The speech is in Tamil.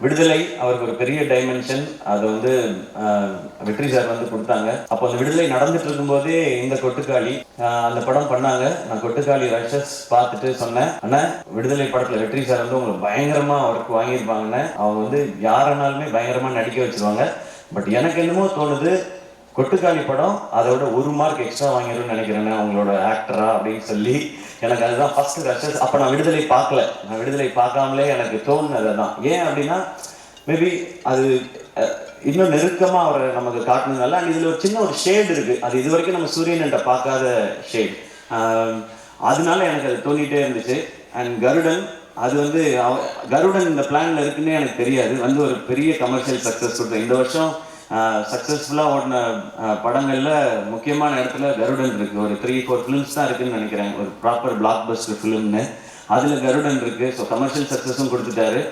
விடுதலை அவருக்கு ஒரு பெரிய டைமென்ஷன். அது வந்து வெற்றி சார் வந்து கொடுத்தாங்க. அப்போ அந்த விடுதலை நடந்துட்டு இருக்கும்போதே இந்த கொட்டுக்காளி அந்த படம் பண்ணாங்க. நான் கொட்டுக்காளி ரஷஸ் பார்த்துட்டு சொன்னேன், அண்ணா விடுதலை படத்துல வெற்றி சார் வந்து உங்களுக்கு பயங்கரமா ஒர்க் வாங்கியிருப்பாங்கன்னு. அவங்க வந்து யாரனாலுமே பயங்கரமா நடிக்க வச்சிருவாங்க. பட் எனக்கு என்னமோ தோணுது, கொட்டுக்காளி படம் அதோட 1 மார்க் எக்ஸ்ட்ரா வாங்கிடும்னு நினைக்கிறேன் அவங்களோட ஆக்டரா அப்படின்னு சொல்லி. எனக்கு அதுதான் ஃபர்ஸ்ட் ரஷஸ். அப்போ நான் விடுதலை பார்க்கல. நான் விடுதலை பார்க்காமலே எனக்கு தோணுனது தான். ஏன் அப்படின்னா மேபி அது இன்னும் நெருக்கமாக அவரை நமக்கு காட்டினதுனால. அண்ட் இதில் ஒரு சின்ன ஒரு ஷேட் இருக்கு. அது இது வரைக்கும் நம்ம சூரியன் என்ற பார்க்காத ஷேட். அதனால எனக்கு அது தோணிட்டே இருந்துச்சு. அண்ட் கருடன் அது வந்து கருடன் இந்த பிளான்ல இருக்குன்னே எனக்கு தெரியாது. வந்து ஒரு பெரிய கமர்ஷியல் சக்ஸஸ் கொடுத்தேன். இந்த வருஷம் சக்ஸஸ்ஃபுல்லாக ஓடின படங்களில் முக்கியமான இடத்துல கருடன் இருக்குது. ஒரு 3-4 ஃபிலிம்ஸ் தான் இருக்குதுன்னு நினைக்கிறேன், ஒரு ப்ராப்பர் பிளாக் பஸ்டர் ஃபிலிம்னு. அதில் கருடன் இருக்குது. ஸோ கமர்ஷியல் சக்ஸஸும் கொடுத்துட்டாரு.